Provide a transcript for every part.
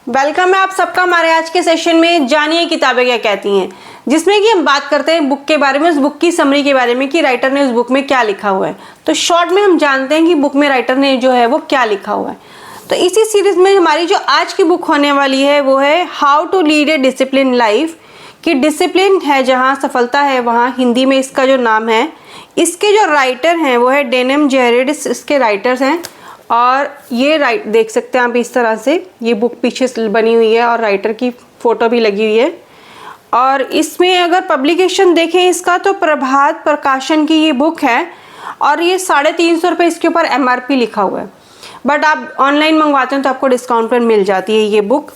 Welcome है आप सबका हमारे आज के सेशन में। जानिए किताबें क्या कहती हैं, जिसमें कि हम बात करते हैं बुक के बारे में, उस बुक की समरी के बारे में कि राइटर ने उस बुक में क्या लिखा हुआ है। तो शॉर्ट में हम जानते हैं कि बुक में राइटर ने जो है वो क्या लिखा हुआ है। तो इसी सीरीज में हमारी जो आज की बुक होने वाली है वो है how to lead a discipline life. कि डिसिप्लिन है जहाँ सफलता है वहाँ, हिंदी में इसका जो नाम है। इसके जो राइटर हैं वो है डेनिम जेरेडिस, इसके राइटर्स हैं। और ये देख सकते हैं आप इस तरह से, ये बुक पीछे बनी हुई है और राइटर की फोटो भी लगी हुई है। और इसमें अगर पब्लिकेशन देखें इसका तो प्रभात प्रकाशन की ये बुक है और ये 350 रुपये इसके ऊपर MRP लिखा हुआ है। बट आप ऑनलाइन मंगवाते हैं तो आपको डिस्काउंट पर मिल जाती है ये बुक।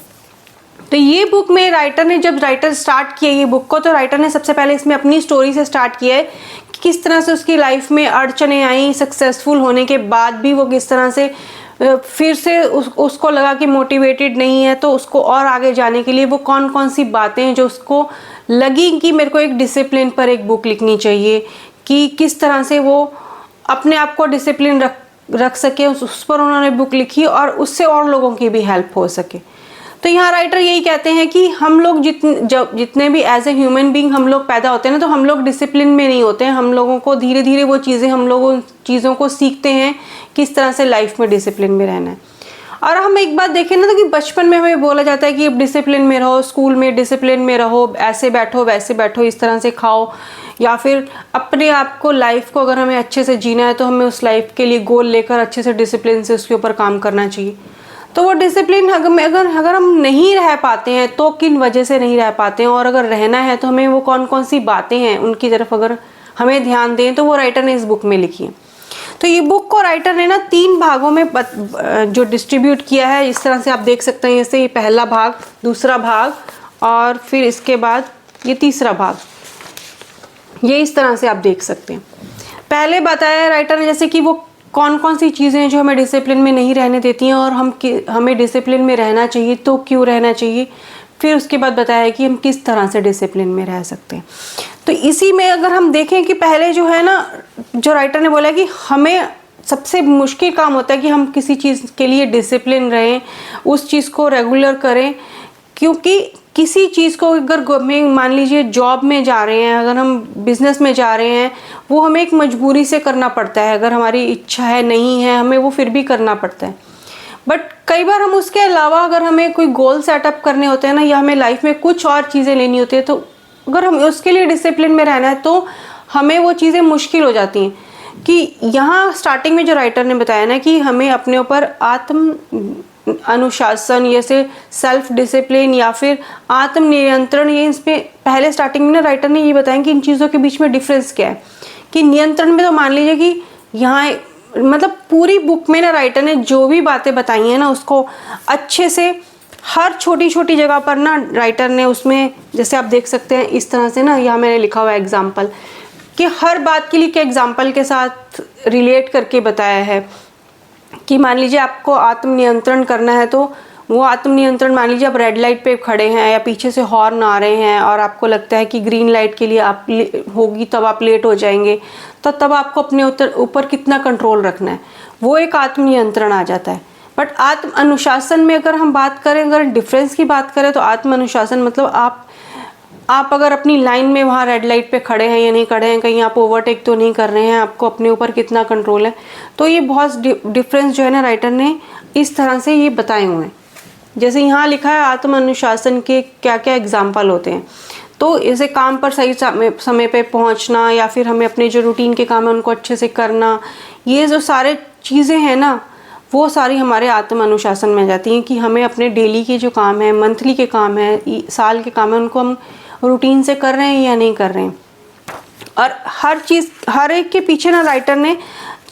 तो ये बुक में राइटर ने जब स्टार्ट किया ये बुक को, तो राइटर ने सबसे पहले इसमें अपनी स्टोरी से स्टार्ट किया है कि किस तरह से उसकी लाइफ में अड़चने आई, सक्सेसफुल होने के बाद भी वो किस तरह से फिर से उसको लगा कि मोटिवेटेड नहीं है, तो उसको और आगे जाने के लिए वो कौन कौन सी बातें हैं जो उसको लगी कि मेरे को एक डिसिप्लिन पर एक बुक लिखनी चाहिए, कि किस तरह से वो अपने आप को डिसिप्लिन रख सके, उस पर उन्होंने बुक लिखी और उससे और लोगों की भी हेल्प हो सके। तो यहाँ राइटर यही कहते हैं कि हम लोग जितने भी एज ए ह्यूमन बीइंग हम लोग पैदा होते हैं ना, तो हम लोग डिसिप्लिन में नहीं होते हैं। हम लोगों को धीरे धीरे वो चीज़ें, हम लोग उन चीज़ों को सीखते हैं किस तरह से लाइफ में डिसिप्लिन में रहना है। और हम एक बात देखें ना, तो कि बचपन में हमें बोला जाता है कि अब डिसिप्लिन में रहो, स्कूल में डिसिप्लिन में रहो, ऐसे बैठो वैसे बैठो, इस तरह से खाओ, या फिर अपने आप को लाइफ को अगर हमें अच्छे से जीना है तो हमें उस लाइफ के लिए गोल लेकर अच्छे से डिसिप्लिन से उसके ऊपर काम करना चाहिए। तो वो डिसिप्लिन अगर हम नहीं रह पाते हैं तो किन वजह से नहीं रह पाते हैं, और अगर रहना है तो हमें वो कौन कौन सी बातें हैं उनकी तरफ अगर हमें ध्यान दें, तो वो राइटर ने इस बुक में लिखी है। तो ये बुक को राइटर ने ना 3 भागों में जो डिस्ट्रीब्यूट किया है, इस तरह से आप देख सकते हैं। जैसे ये पहला भाग, दूसरा भाग और फिर इसके बाद ये तीसरा भाग, ये इस तरह से आप देख सकते हैं। पहले बताया राइटर ने जैसे कि वो कौन कौन सी चीज़ें हैं जो हमें डिसिप्लिन में नहीं रहने देती हैं और हमें डिसिप्लिन में रहना चाहिए तो क्यों रहना चाहिए। फिर उसके बाद बताया है कि हम किस तरह से डिसिप्लिन में रह सकते हैं। तो इसी में अगर हम देखें कि पहले जो है ना, जो राइटर ने बोला कि हमें सबसे मुश्किल काम होता है कि हम किसी चीज़ के लिए डिसिप्लिन रहें, उस चीज़ को रेगुलर करें। क्योंकि किसी चीज़ को अगर मान लीजिए जॉब में जा रहे हैं, अगर हम बिज़नेस में जा रहे हैं, वो हमें एक मजबूरी से करना पड़ता है। अगर हमारी इच्छा है नहीं है, हमें वो फिर भी करना पड़ता है। बट कई बार हम उसके अलावा अगर हमें कोई गोल सेटअप करने होते हैं ना, या हमें लाइफ में कुछ और चीज़ें लेनी होती है, तो अगर हम उसके लिए डिसिप्लिन में रहना है तो हमें वो चीज़ें मुश्किल हो जाती हैं। कि यहाँ स्टार्टिंग में जो राइटर ने बताया ना कि हमें अपने ऊपर आत्म अनुशासन, जैसे सेल्फ डिसिप्लिन या फिर आत्म नियंत्रण, ये इसमें पहले स्टार्टिंग में ना राइटर ने ये बताया कि इन चीज़ों के बीच में डिफरेंस क्या है। कि नियंत्रण में तो मान लीजिए कि यहाँ मतलब पूरी बुक में ना राइटर ने जो भी बातें बताई हैं ना, उसको अच्छे से हर छोटी छोटी जगह पर ना राइटर ने उसमें, जैसे आप देख सकते हैं इस तरह से ना, यहाँ मैंने लिखा हुआ है एग्जाम्पल, कि हर बात के लिए क्या एग्जाम्पल के साथ रिलेट करके बताया है। कि मान लीजिए आपको आत्म नियंत्रण करना है, तो वो आत्म नियंत्रण, मान लीजिए आप रेड लाइट पे खड़े हैं या पीछे से हॉर्न आ रहे हैं और आपको लगता है कि ग्रीन लाइट के लिए आप होगी तब आप लेट हो जाएंगे, तो तब आपको अपने ऊपर कितना कंट्रोल रखना है, वो एक आत्म नियंत्रण आ जाता है। बट आत्म अनुशासन में अगर हम बात करें, अगर डिफरेंस की बात करें, तो आत्म अनुशासन मतलब आप अगर अपनी लाइन में वहाँ रेड लाइट पे खड़े हैं या नहीं खड़े हैं, कहीं आप ओवरटेक तो नहीं कर रहे हैं, आपको अपने ऊपर कितना कंट्रोल है। तो ये बहुत डिफरेंस जो है ना राइटर ने इस तरह से ये बताए हुए हैं। जैसे यहाँ लिखा है आत्म अनुशासन के क्या क्या एग्जाम्पल होते हैं। तो इसे काम पर सही समय पे पहुँचना, या फिर हमें अपने जो रूटीन के काम है उनको अच्छे से करना, ये जो सारे चीज़ें हैं ना, वो सारी हमारे आत्म अनुशासन में जाती हैं। कि हमें अपने डेली के जो काम है, मंथली के काम है, साल के काम है, उनको हम रूटीन से कर रहे हैं या नहीं कर रहे हैं। और हर चीज़, हर एक के पीछे ना राइटर ने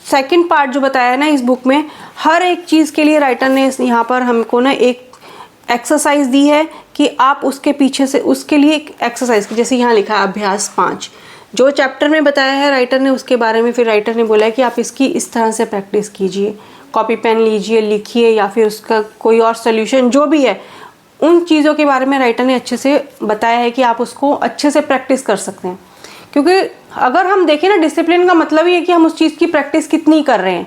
सेकंड पार्ट जो बताया है ना इस बुक में, हर एक चीज़ के लिए राइटर ने यहाँ पर हमको ना एक एक्सरसाइज दी है कि आप उसके पीछे से उसके लिए एक एक्सरसाइज की, जैसे यहाँ लिखा है अभ्यास 5, जो चैप्टर में बताया है राइटर ने उसके बारे में फिर राइटर ने बोला है कि आप इसकी इस तरह से प्रैक्टिस कीजिए, कॉपी पेन लीजिए, लिखिए, या फिर उसका कोई और सोल्यूशन जो भी है, उन चीज़ों के बारे में राइटर ने अच्छे से बताया है कि आप उसको अच्छे से प्रैक्टिस कर सकते हैं। क्योंकि अगर हम देखें ना, डिसिप्लिन का मतलब ये है कि हम उस चीज़ की प्रैक्टिस कितनी कर रहे हैं।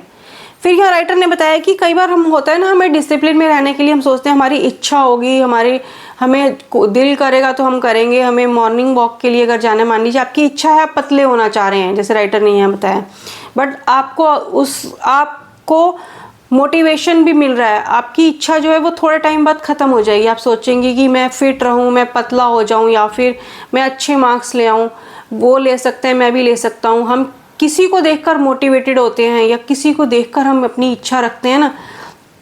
फिर यहाँ राइटर ने बताया कि कई बार हम होता है ना, हमें डिसिप्लिन में रहने के लिए हम सोचते हैं हमारी इच्छा होगी, हमें दिल करेगा तो हम करेंगे। हमें मॉर्निंग वॉक के लिए अगर जाना है, मान लीजिए आपकी इच्छा है, आप पतले होना चाह रहे हैं, जैसे राइटर ने यहाँ बताया, बट आपको मोटिवेशन भी मिल रहा है, आपकी इच्छा जो है वो थोड़े टाइम बाद ख़त्म हो जाएगी। आप सोचेंगे कि मैं फिट रहूं, मैं पतला हो जाऊं, या फिर मैं अच्छे मार्क्स ले आऊं, वो ले सकते हैं, मैं भी ले सकता हूं। हम किसी को देखकर मोटिवेटेड होते हैं या किसी को देखकर हम अपनी इच्छा रखते हैं ना,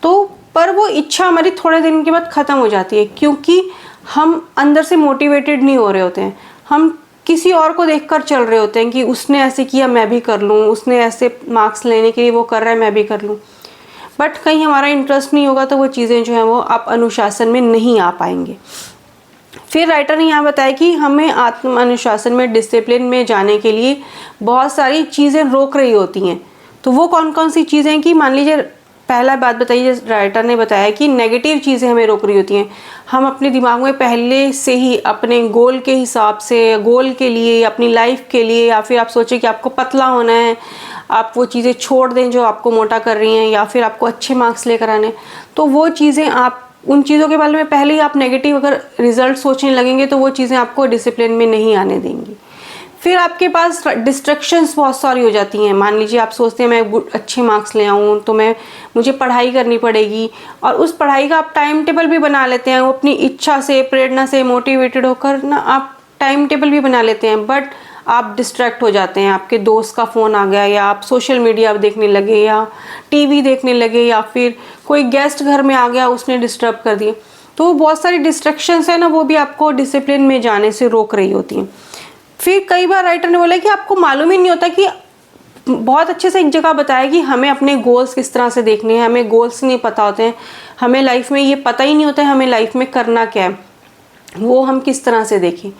तो पर वो इच्छा हमारी थोड़े दिन के बाद ख़त्म हो जाती है, क्योंकि हम अंदर से मोटिवेटेड नहीं हो रहे होते हैं। हम किसी और को देखकर चल रहे होते हैं कि उसने ऐसे किया मैं भी कर लूँ, उसने ऐसे मार्क्स लेने के लिए वो कर रहा है मैं भी कर लूँ, बट कहीं हमारा इंटरेस्ट नहीं होगा तो वो चीज़ें जो हैं वो आप अनुशासन में नहीं आ पाएंगे। फिर राइटर ने यहाँ बताया कि हमें आत्म अनुशासन में, डिसिप्लिन में जाने के लिए बहुत सारी चीज़ें रोक रही होती हैं। तो वो कौन कौन सी चीज़ें हैं कि मान लीजिए, पहला बात बताइए, राइटर ने बताया कि नेगेटिव चीज़ें हमें रोक रही होती हैं। हम अपने दिमाग में पहले से ही अपने गोल के हिसाब से, गोल के लिए, अपनी लाइफ के लिए, या फिर आप सोचें कि आपको पतला होना है, आप वो चीज़ें छोड़ दें जो आपको मोटा कर रही हैं, या फिर आपको अच्छे मार्क्स लेकर आने, तो वो चीज़ें, आप उन चीज़ों के बारे में पहले ही आप नेगेटिव अगर रिजल्ट सोचने लगेंगे तो वो चीज़ें आपको डिसिप्लिन में नहीं आने देंगी। फिर आपके पास डिस्ट्रैक्शंस बहुत सारी हो जाती हैं। मान लीजिए आप सोचते हैं मैं अच्छे मार्क्स ले आऊँ तो मुझे पढ़ाई करनी पड़ेगी, और उस पढ़ाई का आप टाइम टेबल भी बना लेते हैं, वो अपनी इच्छा से, प्रेरणा से मोटिवेटेड होकर ना आप टाइम टेबल भी बना लेते हैं, बट आप डिस्ट्रैक्ट हो जाते हैं। आपके दोस्त का फ़ोन आ गया, या आप सोशल मीडिया देखने लगे, या टीवी देखने लगे, या फिर कोई गेस्ट घर में आ गया, उसने डिस्टर्ब कर दिए। तो बहुत सारी डिस्ट्रैक्शंस है ना, वो भी आपको डिसिप्लिन में जाने से रोक रही होती हैं। फिर कई बार राइटर ने बोला कि आपको मालूम ही नहीं होता कि, बहुत अच्छे से एक जगह बताया कि हमें अपने गोल्स किस तरह से देखने हैं, हमें गोल्स नहीं पता होते हैं, हमें लाइफ में ये पता ही नहीं होता है हमें लाइफ में करना क्या है, वो हम किस तरह से देखें।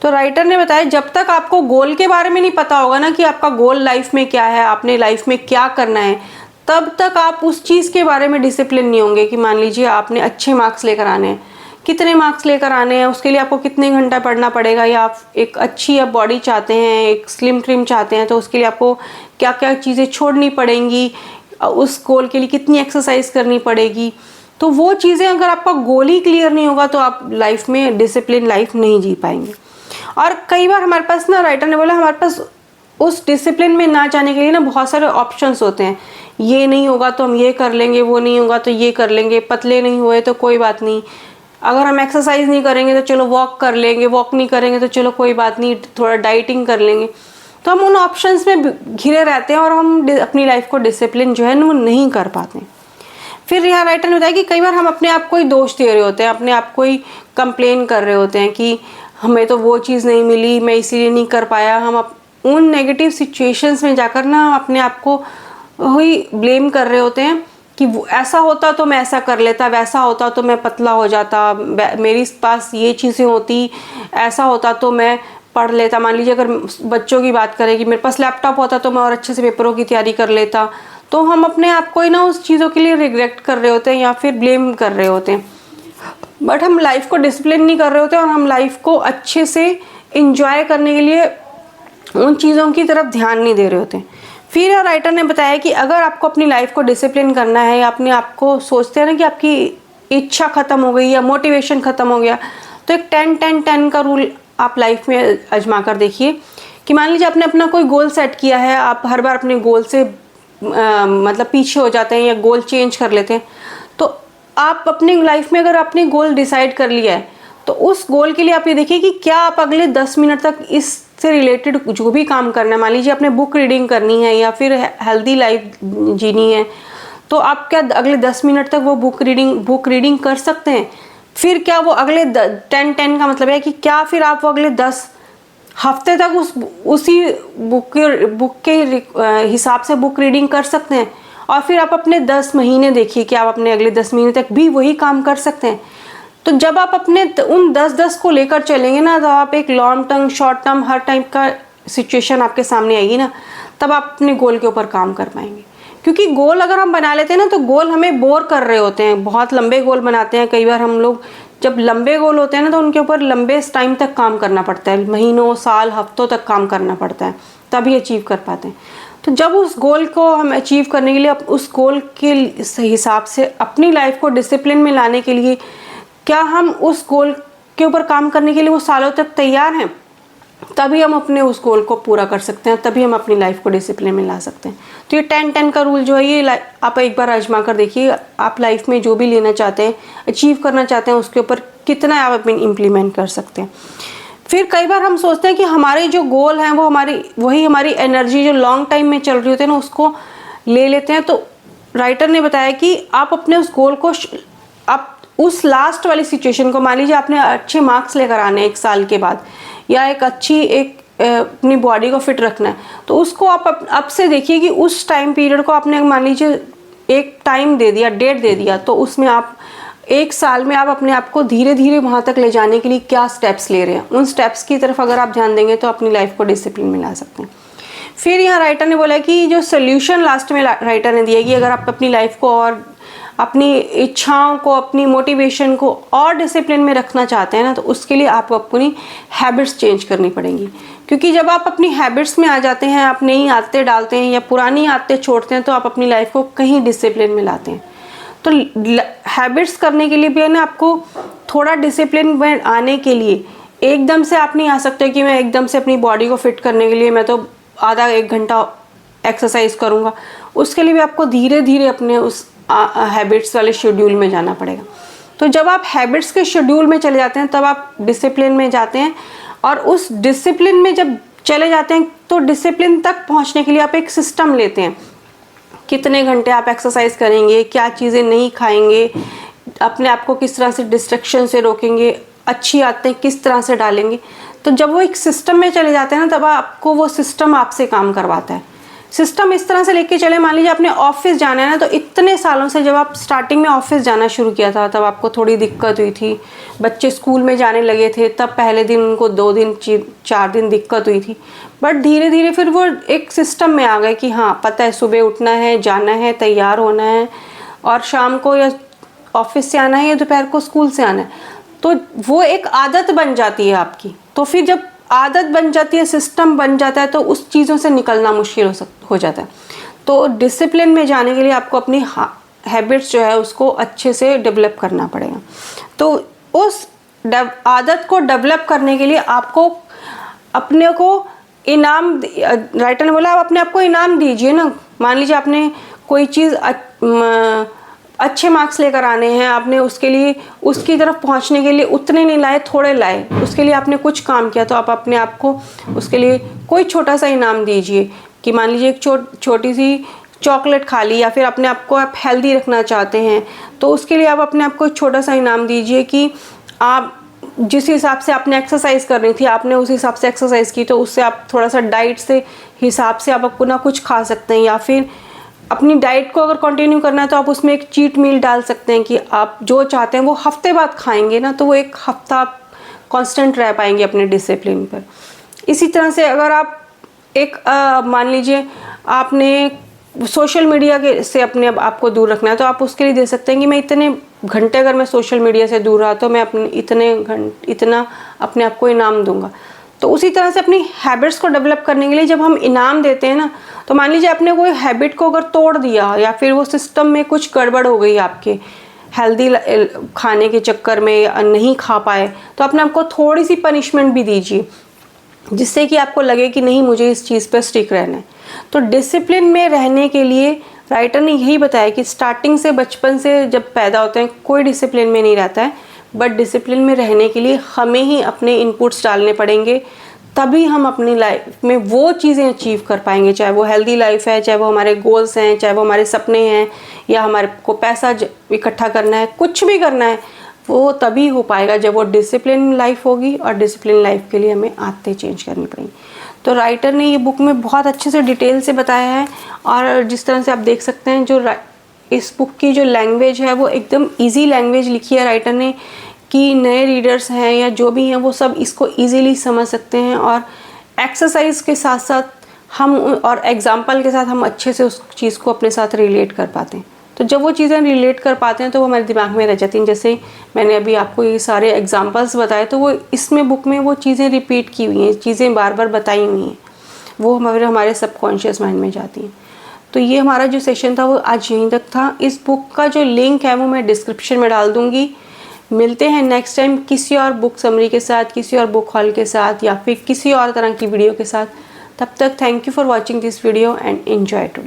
तो राइटर ने बताया जब तक आपको गोल के बारे में नहीं पता होगा ना कि आपका गोल लाइफ में क्या है, आपने लाइफ में क्या करना है, तब तक आप उस चीज़ के बारे में डिसिप्लिन नहीं होंगे। कि मान लीजिए आपने अच्छे मार्क्स लेकर आने हैं, कितने मार्क्स लेकर आने हैं, उसके लिए आपको कितने घंटा पढ़ना पड़ेगा, या आप एक अच्छी आप बॉडी चाहते हैं, एक स्लिम ट्रिम चाहते हैं, तो उसके लिए आपको क्या क्या चीज़ें छोड़नी पड़ेंगी, उस गोल के लिए कितनी एक्सरसाइज करनी पड़ेगी। तो वो चीज़ें अगर आपका गोल ही क्लियर नहीं होगा तो आप लाइफ में डिसिप्लिन लाइफ नहीं जी पाएंगे। और कई बार हमारे पास ना, राइटर ने बोला हमारे पास उस डिसिप्लिन में ना जाने के लिए ना बहुत सारे ऑप्शंस होते हैं। ये नहीं होगा तो हम ये कर लेंगे, वो नहीं होगा तो ये कर लेंगे, पतले नहीं हुए तो कोई बात नहीं, अगर हम एक्सरसाइज नहीं करेंगे तो चलो वॉक कर लेंगे, वॉक नहीं करेंगे तो चलो कोई बात नहीं, थोड़ा डाइटिंग कर लेंगे। तो हम उन ऑप्शंस में घिरे रहते हैं और हम अपनी लाइफ को डिसिप्लिन जो है ना वो नहीं कर पाते। फिर यहाँ राइटर ने बताया कि कई बार हम अपने आप को ही दोष दे रहे होते हैं, अपने आप को ही कंप्लेन कर रहे होते हैं कि हमें तो वो चीज़ नहीं मिली, मैं इसीलिए नहीं कर पाया। हम उन नेगेटिव सिचुएशंस में जाकर ना अपने आप को ही ब्लेम कर रहे होते हैं कि ऐसा होता तो मैं ऐसा कर लेता, वैसा होता तो मैं पतला हो जाता, मेरे पास ये चीज़ें होती, ऐसा होता तो मैं पढ़ लेता। मान लीजिए अगर बच्चों की बात करें कि मेरे पास लैपटॉप होता तो मैं और अच्छे से पेपरों की तैयारी कर लेता। तो हम अपने आप को ही ना उस चीज़ों के लिए रिग्रेट कर रहे होते हैं या फिर ब्लेम कर रहे होते हैं, बट हम लाइफ को डिसिप्लिन नहीं कर रहे होते और हम लाइफ को अच्छे से इंजॉय करने के लिए उन चीज़ों की तरफ ध्यान नहीं दे रहे होते। फिर राइटर ने बताया कि अगर आपको अपनी लाइफ को डिसिप्लिन करना है, या अपने आप को सोचते हैं ना कि आपकी इच्छा ख़त्म हो गई या मोटिवेशन ख़त्म हो गया, तो एक 10-10-10 का रूल आप लाइफ में आजमा कर देखिए। कि मान लीजिए आपने अपना कोई गोल सेट किया है, आप हर बार अपने गोल से मतलब पीछे हो जाते हैं या गोल चेंज कर लेते हैं, तो आप अपनी लाइफ में अगर आपने गोल डिसाइड कर लिया है तो उस गोल के लिए आप ये देखिए कि क्या आप अगले 10 मिनट तक इससे रिलेटेड जो भी काम करना है, मान लीजिए आपने बुक रीडिंग करनी है या फिर हेल्दी लाइफ जीनी है, तो आप क्या अगले 10 मिनट तक वो बुक रीडिंग कर सकते हैं? फिर क्या वो अगले 10-10 का मतलब है कि क्या फिर आप वो अगले 10 हफ्ते तक उसी बुक के हिसाब से बुक रीडिंग कर सकते हैं? और फिर आप अपने 10 महीने देखिए कि आप अपने अगले 10 महीने तक भी वही काम कर सकते हैं। तो जब आप अपने उन 10-10 को लेकर चलेंगे ना, तो आप एक लॉन्ग टर्म, शॉर्ट टर्म, हर टाइप का सिचुएशन आपके सामने आएगी ना, तब आप अपने गोल के ऊपर काम कर पाएंगे। क्योंकि गोल अगर हम बना लेते हैं ना तो गोल हमें बोर कर रहे होते हैं, बहुत लंबे गोल बनाते हैं। कई बार हम लोग जब लंबे गोल होते हैं ना तो उनके ऊपर लंबे टाइम तक काम करना पड़ता है, महीनों, साल, हफ्तों तक काम करना पड़ता है, तभी अचीव कर पाते हैं। तो जब उस गोल को हम अचीव करने के लिए उस गोल के हिसाब से अपनी लाइफ को डिसिप्लिन में लाने के लिए क्या हम उस गोल के ऊपर काम करने के लिए वो सालों तक तैयार हैं, तभी हम अपने उस गोल को पूरा कर सकते हैं, तभी हम अपनी लाइफ को डिसिप्लिन में ला सकते हैं। तो ये 10-10 का रूल जो है ये आप एक बार आजमा कर देखिए, आप लाइफ में जो भी लेना चाहते हैं, अचीव करना चाहते हैं, उसके ऊपर कितना आप इम्प्लीमेंट कर सकते हैं। फिर कई बार हम सोचते हैं कि हमारे जो गोल हैं वो हमारी एनर्जी जो लॉन्ग टाइम में चल रही होती है ना, उसको ले लेते हैं। तो राइटर ने बताया कि आप अपने उस गोल को, आप उस लास्ट वाली सिचुएशन को, मान लीजिए आपने अच्छे मार्क्स लेकर आने 1 साल के बाद, या एक अपनी बॉडी को फिट रखना है, तो उसको आप अब से देखिए कि उस टाइम पीरियड को आपने मान लीजिए एक टाइम दे दिया, डेट दे दिया, तो उसमें आप 1 साल में आप अपने आप को धीरे धीरे वहाँ तक ले जाने के लिए क्या स्टेप्स ले रहे हैं, उन स्टेप्स की तरफ अगर आप ध्यान देंगे तो अपनी लाइफ को डिसिप्लिन में ला सकते हैं। फिर यहाँ राइटर ने बोला कि जो सोल्यूशन लास्ट में राइटर ने दिया कि अगर आप अपनी लाइफ को और अपनी इच्छाओं को, अपनी मोटिवेशन को और डिसिप्लिन में रखना चाहते हैं ना, तो उसके लिए आपको अपनी हैबिट्स चेंज करनी पड़ेंगी। क्योंकि जब आप अपनी हैबिट्स में आ जाते हैं, आप नई आदतें डालते हैं या पुरानी आदतें छोड़ते हैं, तो आप अपनी लाइफ को कहीं डिसिप्लिन में लाते हैं। तो हैबिट्स करने के लिए भी है ना, आपको थोड़ा डिसिप्लिन में आने के लिए एकदम से आप नहीं आ सकते कि मैं एकदम से अपनी बॉडी को फिट करने के लिए मैं तो आधा 1 घंटा एक्सरसाइज करूँगा। उसके लिए भी आपको धीरे धीरे अपने उस हैबिट्स वाले शेड्यूल में जाना पड़ेगा। तो जब आप हैबिट्स के शेड्यूल में चले जाते हैं तब आप डिसिप्लिन में जाते हैं, और उस डिसिप्लिन में जब चले जाते हैं तो डिसिप्लिन तक पहुंचने के लिए आप एक सिस्टम लेते हैं। कितने घंटे आप एक्सरसाइज करेंगे, क्या चीज़ें नहीं खाएंगे, अपने आप को किस तरह से डिस्ट्रैक्शन से रोकेंगे, अच्छी आदतें किस तरह से डालेंगे। तो जब वो एक सिस्टम में चले जाते हैं ना, तब आपको वो सिस्टम आपसे काम करवाता है। सिस्टम इस तरह से लेके चले, मान लीजिए आपने ऑफिस जाना है ना, तो इतने सालों से जब आप स्टार्टिंग में ऑफिस जाना शुरू किया था तब आपको थोड़ी दिक्कत हुई थी, बच्चे स्कूल में जाने लगे थे तब पहले दिन उनको 2 दिन 4 दिन दिक्कत हुई थी, बट धीरे धीरे फिर वो एक सिस्टम में आ गए कि हाँ पता है सुबह उठना है, जाना है, तैयार होना है, और शाम को या ऑफिस से आना है या दोपहर को स्कूल से आना है। तो वो एक आदत बन जाती है आपकी। तो फिर जब आदत बन जाती है, सिस्टम बन जाता है, तो उस चीज़ों से निकलना मुश्किल हो जाता है। तो डिसिप्लिन में जाने के लिए आपको अपनी हैबिट्स जो है उसको अच्छे से डेवलप करना पड़ेगा। तो उस आदत को डेवलप करने के लिए आपको अपने को इनाम, राइटर ने बोला आप अपने आप को इनाम दीजिए ना। मान लीजिए आपने कोई चीज़ अच्छे मार्क्स लेकर आने हैं, आपने उसके लिए उसकी तरफ पहुंचने के लिए उतने नहीं लाए, थोड़े लाए, उसके लिए आपने कुछ काम किया, तो आप अपने आप को उसके लिए कोई छोटा सा इनाम दीजिए। कि मान लीजिए एक छोटी सी चॉकलेट खा ली, या फिर अपने आप को आप हेल्दी रखना चाहते हैं तो उसके लिए आप अपने आप को एक छोटा सा इनाम दीजिए कि आप जिस हिसाब से आपने एक्सरसाइज करनी थी आपने उस हिसाब से एक्सरसाइज की, तो उससे आप थोड़ा सा डाइट से हिसाब से आप अपना कुछ खा सकते हैं। या फिर अपनी डाइट को अगर कंटिन्यू करना है तो आप उसमें एक चीट मील डाल सकते हैं कि आप जो चाहते हैं वो हफ्ते बाद खाएंगे ना, तो वो एक हफ्ता आप कांस्टेंट रह पाएंगे अपने डिसिप्लिन पर। इसी तरह से अगर आप एक मान लीजिए आपने सोशल मीडिया के से अपने आपको दूर रखना है, तो आप उसके लिए दे सकते हैं कि मैं इतने घंटे अगर मैं सोशल मीडिया से दूर रहा तो मैं अपने इतना अपने आप को इनाम दूंगा। तो उसी तरह से अपनी हैबिट्स को डेवलप करने के लिए जब हम इनाम देते हैं ना, तो मान लीजिए आपने कोई हैबिट को अगर तोड़ दिया या फिर वो सिस्टम में कुछ गड़बड़ हो गई आपके हेल्दी खाने के चक्कर में नहीं खा पाए, तो अपने आपको थोड़ी सी पनिशमेंट भी दीजिए जिससे कि आपको लगे कि नहीं मुझे इस चीज़ पर स्टिक रहना है। तो डिसिप्लिन में रहने के लिए राइटर ने यही बताया कि स्टार्टिंग से, बचपन से जब पैदा होते हैं कोई डिसिप्लिन में नहीं रहता है, बट डिसिप्लिन में रहने के लिए हमें ही अपने इनपुट्स डालने पड़ेंगे, तभी हम अपनी लाइफ में वो चीज़ें अचीव कर पाएंगे। चाहे वो हेल्दी लाइफ है, चाहे वो हमारे गोल्स हैं, चाहे वो हमारे सपने हैं, या हमारे को पैसा इकट्ठा करना है, कुछ भी करना है, वो तभी हो पाएगा जब वो डिसिप्लिन लाइफ होगी। और डिसिप्लिन लाइफ के लिए हमें आदतें चेंज करनी पड़ेंगी। तो राइटर ने ये बुक में बहुत अच्छे से डिटेल से बताया है, और जिस तरह से आप देख सकते हैं जो इस बुक की जो लैंग्वेज है वो एकदम इजी लैंग्वेज लिखी है राइटर ने, कि नए रीडर्स हैं या जो भी हैं वो सब इसको इजीली समझ सकते हैं। और एक्सरसाइज के साथ साथ हम और एग्जाम्पल के साथ हम अच्छे से उस चीज़ को अपने साथ रिलेट कर पाते हैं। तो जब वो चीज़ें रिलेट कर पाते हैं तो वो हमारे दिमाग में रह जाती हैं। जैसे मैंने अभी आपको ये सारे एग्जांपल्स बताए, तो वो इसमें बुक में वो चीज़ें रिपीट की हुई हैं, चीज़ें बार बार बताई हुई हैं। वो हमारे सबकॉन्शियस माइंड में जाती हैं। तो ये हमारा जो सेशन था वो आज यहीं तक था। इस बुक का जो लिंक है वो मैं डिस्क्रिप्शन में डाल दूँगी। मिलते हैं नेक्स्ट टाइम किसी और बुक समरी के साथ, किसी और बुक हॉल के साथ, या फिर किसी और तरह की वीडियो के साथ। तब तक thank you for watching this video and enjoy to.